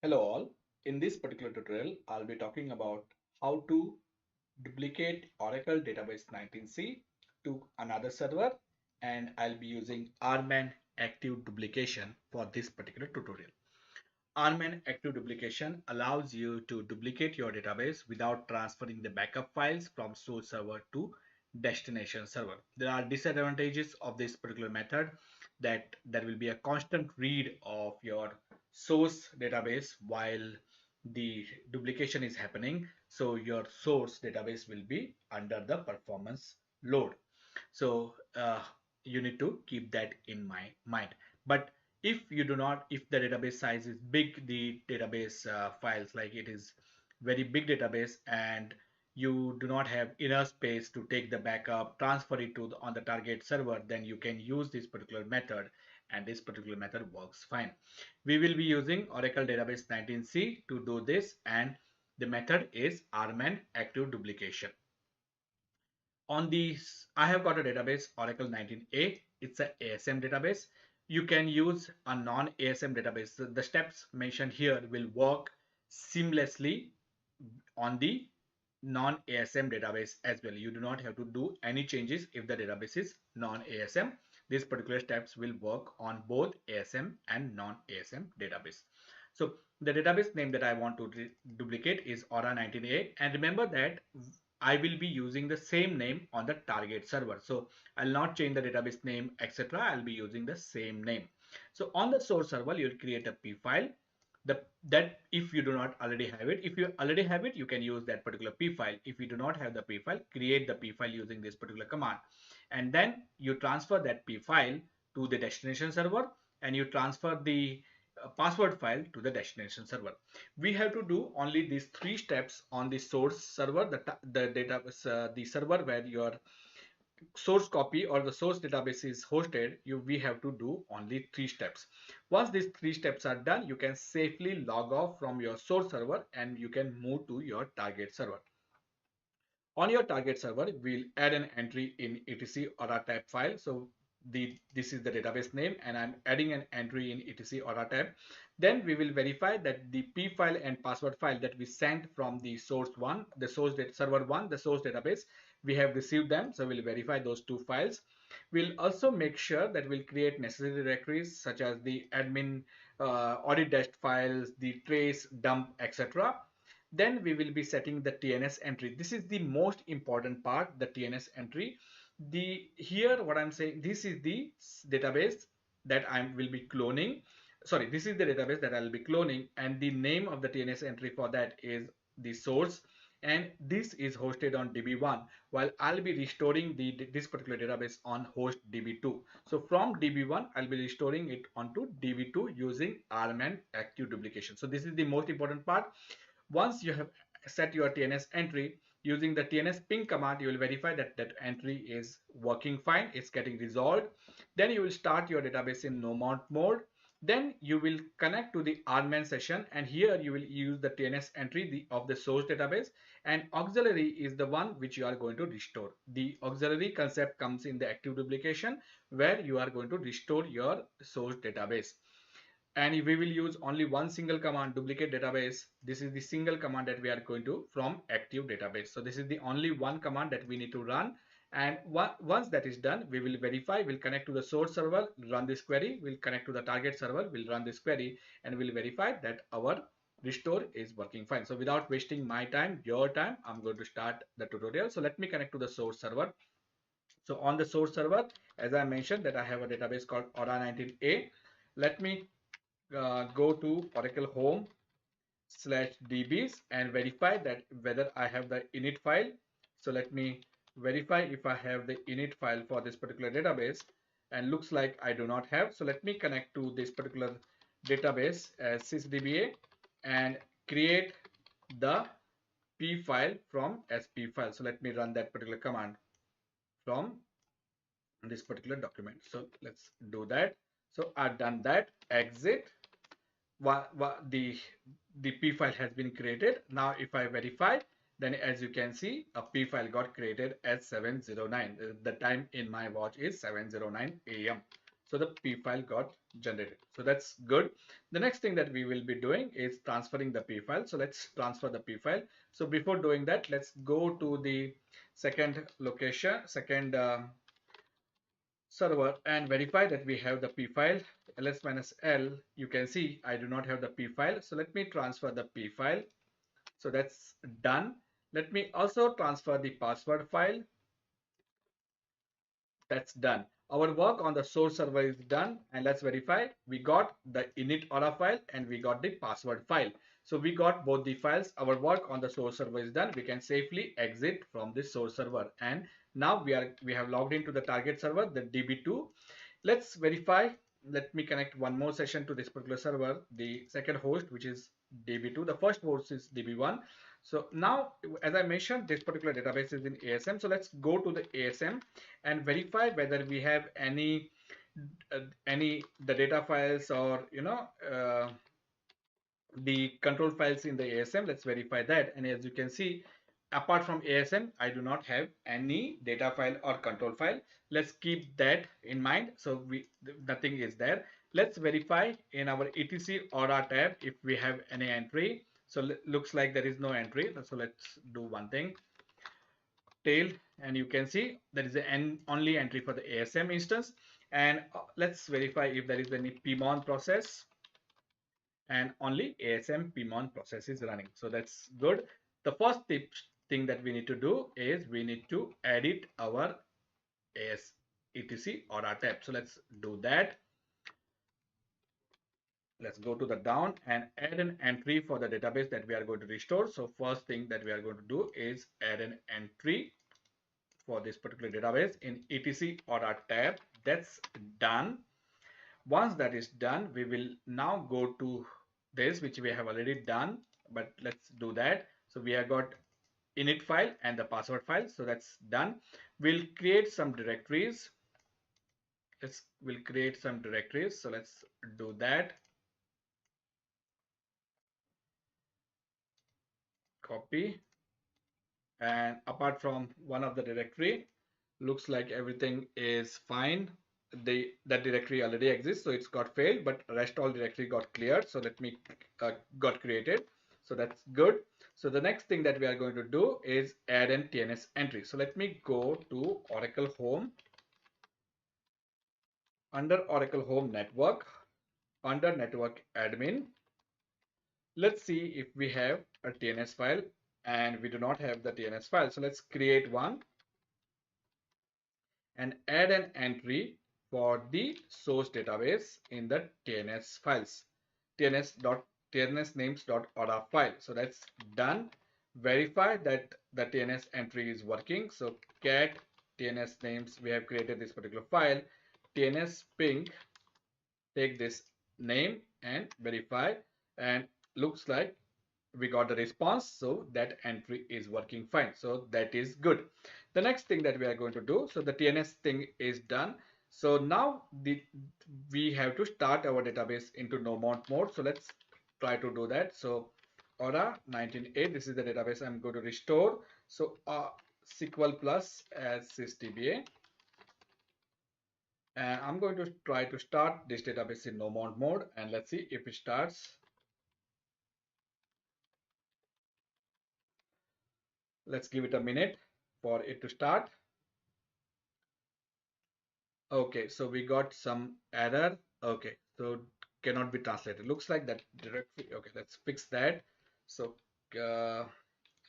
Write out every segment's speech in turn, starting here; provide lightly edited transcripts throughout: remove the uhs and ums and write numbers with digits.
Hello all. In this particular tutorial, I'll be talking about how to duplicate Oracle Database 19c to another server, and I'll be using RMAN Active Duplication for this particular tutorial. RMAN Active Duplication allows you to duplicate your database without transferring the backup files from source server to destination server. There are disadvantages of this particular method, that there will be a constant read of your source database while the duplication is happening. So your source database will be under the performance load. So you need to keep that in mind. But if you do not, if the database size is big, the database files, like it is very big database and you do not have enough space to take the backup, transfer it to on the target server, then you can use this particular method, and this particular method works fine. We will be using Oracle Database 19c to do this, and the method is RMAN Active Duplication. On these, I have got a database Oracle 19a. It's a ASM database. You can use a non-ASM database. The steps mentioned here will work seamlessly on the non-ASM database as well. You do not have to do any changes if the database is non-ASM. These particular steps will work on both ASM and non-ASM database. So the database name that I want to duplicate is Aura 19a, and remember that I will be using the same name on the target server. So I'll not change the database name, etc. I'll be using the same name. So on the source server, you'll create a P file. That if you do not already have it, if you already have it, you can use that particular P file. If you do not have the P file, create the P file using this particular command, and then you transfer that P file to the destination server, and you transfer the password file to the destination server. We have to do only these three steps on the source server, the server where your source copy or the source database is hosted. We have to do only three steps. Once these three steps are done, you can safely log off from your source server and you can move to your target server. On your target server, we'll add an entry in etc aura tab file. So this is the database name, and I'm adding an entry in etc aura tab. Then we will verify that the P file and password file that we sent from the source one, the source server one, the source database, we have received them. So we'll verify those two files. We'll also make sure that we'll create necessary directories such as the admin audit dash files, the trace, dump, etc. Then we will be setting the TNS entry. This is the most important part, the TNS entry. Here what I'm saying, this is the database that I will be cloning. Sorry, this is the database that I'll be cloning, and the name of the TNS entry for that is the source, and this is hosted on DB1, while I'll be restoring this particular database on host DB2. So from DB1, I'll be restoring it onto DB2 using RMAN Active Duplication. So this is the most important part. Once you have set your TNS entry using the TNS ping command, you will verify that that entry is working fine, it's getting resolved. Then you will start your database in no mount mode. Then you will connect to the RMAN session, and here you will use the TNS entry of the source database, and auxiliary is the one which you are going to restore. The auxiliary concept comes in the active duplication, where you are going to restore your source database. And we will use only one single command, duplicate database. This is the single command that we are going to from active database. So this is the only one command that we need to run. And once that is done, we will verify, we'll connect to the source server, run this query, we'll connect to the target server, we'll run this query, and we'll verify that our restore is working fine. So without wasting my time, your time, I'm going to start the tutorial. So let me connect to the source server. So on the source server, as I mentioned, that I have a database called Aura 19a. Let me go to Oracle home /dbs and verify that whether I have the init file. So let me verify if I have the init file for this particular database, and looks like I do not have. So let me connect to this particular database as sysdba and create the P file from SP file. So let me run that particular command from this particular document. So let's do that. So I've done that. Exit. The P file has been created. Now if I verify, then as you can see, a P file got created at 7:09. The time in my watch is 7:09 a.m. So the P file got generated. So that's good. The next thing that we will be doing is transferring the P file. So let's transfer the P file. So before doing that, let's go to the second location, second server, and verify that we have the P file. ls-l, you can see I do not have the P file. So let me transfer the P file. So that's done. Let me also transfer the password file. That's done. Our work on the source server is done, and let's verify. We got the init aura file and we got the password file. So we got both the files. Our work on the source server is done. We can safely exit from the source server, and now we have logged into the target server, the DB2. Let's verify. Let me connect one more session to this particular server, the second host, which is DB2. The first host is DB1. So now, as I mentioned, this particular database is in ASM. So let's go to the ASM and verify whether we have any the data files, or the control files in the ASM. Let's verify that. And as you can see, apart from ASM, I do not have any data file or control file. Let's keep that in mind. So nothing is there. Let's verify in our etc aura tab if we have any entry. So looks like there is no entry. So let's do one thing. Tail, and you can see there is an only entry for the ASM instance. And let's verify if there is any pmon process, and only ASM pmon process is running. So that's good. The first thing that we need to do is we need to edit our AS etc aura tab. So let's do that. Let's go to the down and add an entry for the database that we are going to restore. So first thing that we are going to do is add an entry for this particular database in etc aura tab. That's done. Once that is done, we will now go to this, which we have already done, but let's do that. So we have got init file and the password file. So that's done. We'll create some directories. We'll create some directories. So let's do that. Copy. And apart from one of the directory, looks like everything is fine. That directory already exists, so it's got failed, but rest all directory got cleared. So let me got created. So that's good. So the next thing that we are going to do is add an TNS entry. So let me go to Oracle Home. Under Oracle Home Network, under Network Admin, let's see if we have a TNS file, and we do not have the TNS file. So let's create one and add an entry for the source database in the TNS files, tnsnames.aura file. So that's done. Verify that the TNS entry is working. So cat TNS names, we have created this particular file. TNS ping, take this name and verify, and looks like we got the response. So that entry is working fine. So that is good. The next thing that we are going to do, so the TNS thing is done. So now we have to start our database into no mount mode. So let's try to do that. So aura 19.8, this is the database I'm going to restore. So SQL plus as sysdba, and I'm going to try to start this database in no mount mode, and let's see if it starts. Let's give it a minute for it to start. Okay, so we got some error. Okay, so cannot be translated. Looks like that directly. Okay, let's fix that. So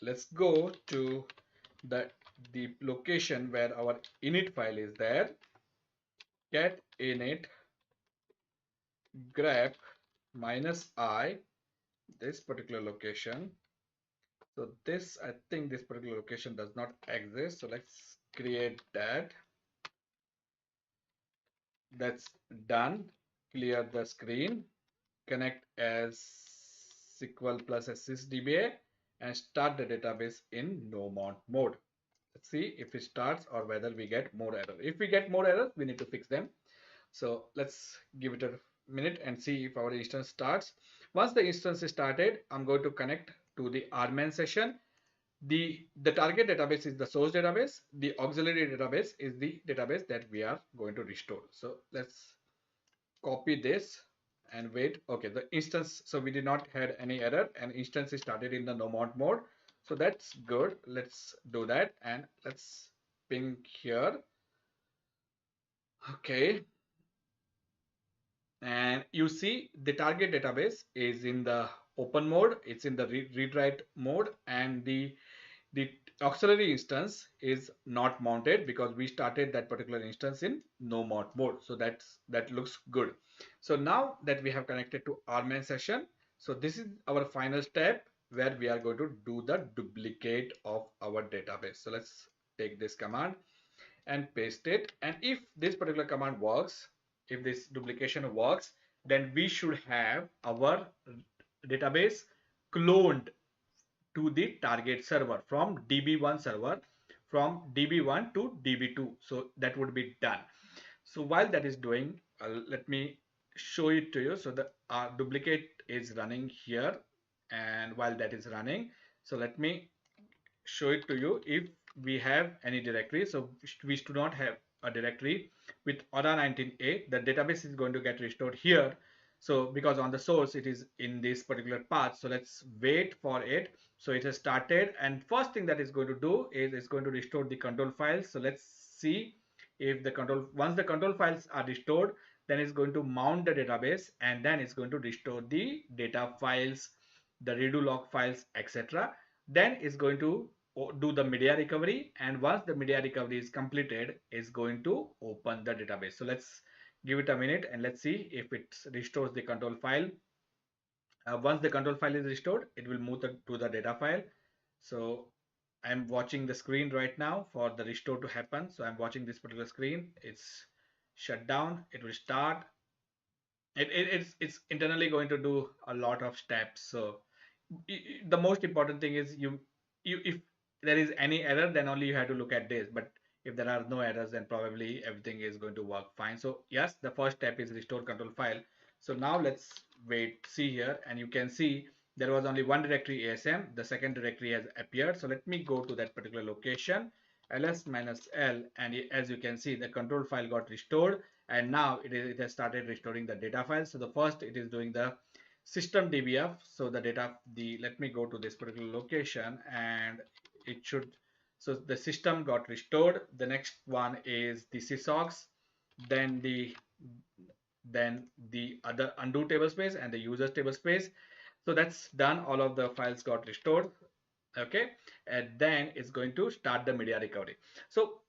let's go to the location where our init file is there. Cat init grep -i, this particular location. So this, I think this particular location does not exist. So let's create that. That's done. Clear the screen. Connect as SQL plus sysdba and start the database in no mount mode. Let's see if it starts or whether we get more error. If we get more errors, we need to fix them. So let's give it a minute and see if our instance starts. Once the instance is started, I'm going to connect to the RMAN session. The target database is the source database. The auxiliary database is the database that we are going to restore. So let's copy this and wait. Okay, the instance, so we did not had any error and instance is started in the no mod mode. So that's good. Let's do that and let's ping here. Okay. And you see the target database is in the open mode. It's in the read write mode, and the auxiliary instance is not mounted because we started that particular instance in no mod mode. So that looks good. So now that we have connected to RMAN session, so this is our final step where we are going to do the duplicate of our database. So let's take this command and paste it. And if this particular command works, if this duplication works, then we should have our database cloned to the target server from DB1 server, from DB1 to DB2. So that would be done. So while that is doing, let me show it to you. So the duplicate is running here, and while that is running, so let me show it to you. If we have any directory, so we do not have a directory with aura19a, the database is going to get restored here. So because on the source it is in this particular path, so let's wait for it. So it has started, and first thing that is going to do is it's going to restore the control files. So let's see if the control, once the control files are restored, then it's going to mount the database, and then it's going to restore the data files, the redo log files, etc. Then it's going to do the media recovery, and once the media recovery is completed, it's going to open the database. So let's give it a minute and let's see if it restores the control file. Once the control file is restored, it will move to the data file. So I'm watching the screen right now for the restore to happen. So I'm watching this particular screen. It's shut down. It will start. It's internally going to do a lot of steps. So the most important thing is you if there is any error, then only you have to look at this. But if there are no errors, then probably everything is going to work fine. So yes, the first step is restore control file. So now let's wait, see here, and you can see there was only one directory ASM. The second directory has appeared. So let me go to that particular location, ls-l, and as you can see, the control file got restored, and now it has started restoring the data files. So the first, it is doing the system dbf. So the data, let me go to this particular location, and it should, so the system got restored. The next one is the sysocs, then the other undo table space and the users table space. So that's done, all of the files got restored. Okay, and then it's going to start the media recovery. So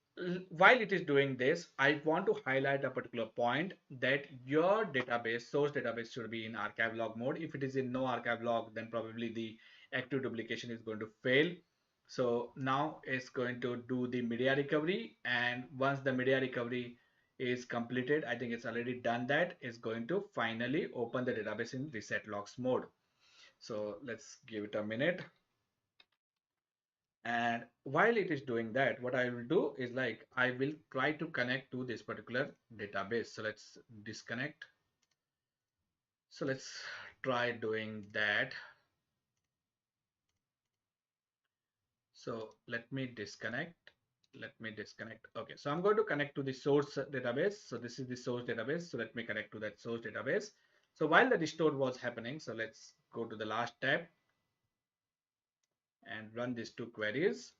while it is doing this, I want to highlight a particular point, that your database, source database, should be in archive log mode. If it is in no archive log, then probably the active duplication is going to fail. So now it's going to do the media recovery, and once the media recovery is completed, I think it's already done that, it's going to finally open the database in reset logs mode. So let's give it a minute. And while it is doing that, what I will do is, like, I will try to connect to this particular database. So let's disconnect. So let's try doing that. So let me disconnect. Okay, so I'm going to connect to the source database. So this is the source database. So let me connect to that source database. So while the restore was happening, so let's go to the last tab and run these two queries.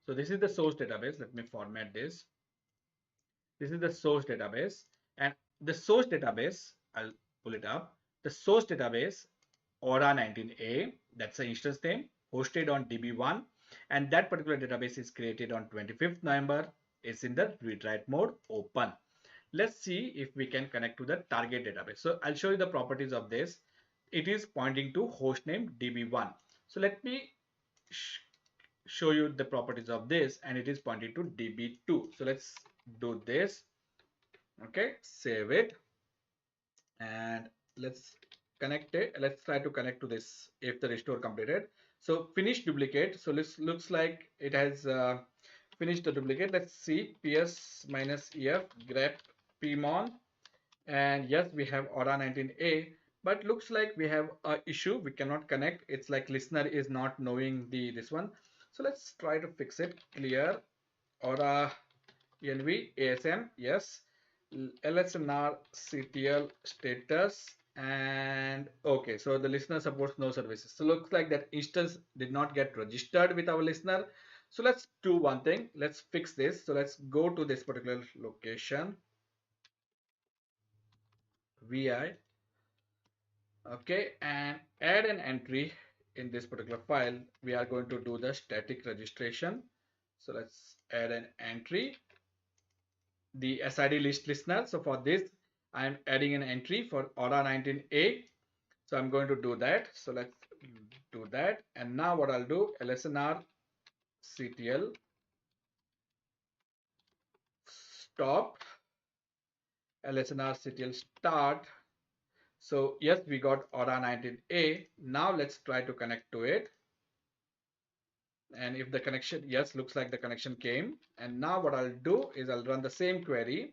So this is the source database. Let me format this. This is the source database, and the source database, I'll pull it up. The source database, aura19a, that's the instance name, hosted on DB1, and that particular database is created on 25th November. It's in the read write mode, open. Let's see if we can connect to the target database. So I'll show you the properties of this. It is pointing to hostname DB1. So let me show you the properties of this, and it is pointing to DB2. So let's do this. Okay, save it, and let's connect it. Let's try to connect to this if the restore completed. So finish duplicate. So this looks like it has finished the duplicate. Let's see, ps-ef grep pmon, and yes, we have aura19a, but looks like we have a issue. We cannot connect. It's like listener is not knowing this one. So let's try to fix it. Clear aura env asm, yes, LSNR CTL status, and okay, so the listener supports no services. So looks like that instance did not get registered with our listener. So let's do one thing. Let's fix this. So let's go to this particular location, VI, okay, and add an entry in this particular file. We are going to do the static registration. So let's add an entry, the SID list listener. So for this, I'm adding an entry for Aura 19A. So I'm going to do that. So let's do that. And now what I'll do, LSNR CTL stop, LSNR CTL start. So yes, we got Aura 19A. Now let's try to connect to it. And if the connection, yes, looks like the connection came. And now what I'll do is I'll run the same query.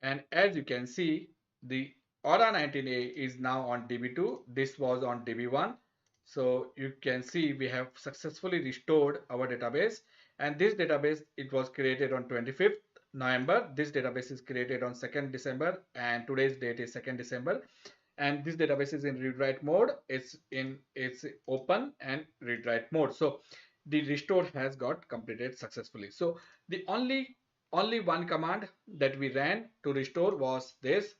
And as you can see, the Aura 19A is now on DB2. This was on DB1. So you can see we have successfully restored our database. And this database, it was created on 25th November. This database is created on 2nd December, and today's date is 2nd December. And this database is in read-write mode. It's open and read-write mode. So the restore has got completed successfully. So the only one command that we ran to restore was this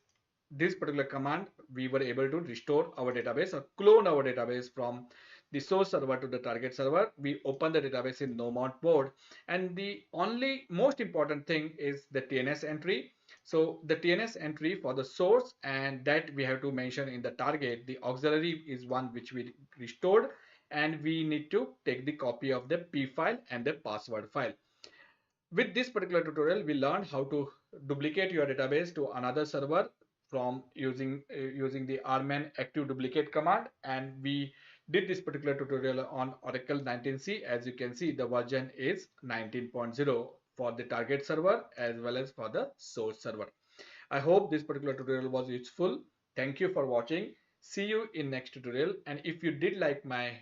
particular command. We were able to restore our database or clone our database from the source server to the target server. We open the database in no mount mode, and the only most important thing is the TNS entry. So the TNS entry for the source, and that we have to mention in the target. The auxiliary is one which we restored, and we need to take the copy of the P file and the password file. With this particular tutorial, we learned how to duplicate your database to another server from using the RMAN Active Duplicate command, and we did this particular tutorial on Oracle 19c. As you can see, the version is 19.0 for the target server as well as for the source server. I hope this particular tutorial was useful. Thank you for watching. See you in next tutorial. And if you did like my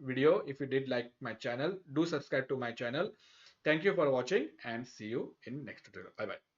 video, if you did like my channel, do subscribe to my channel. Thank you for watching and see you in next tutorial. Bye bye.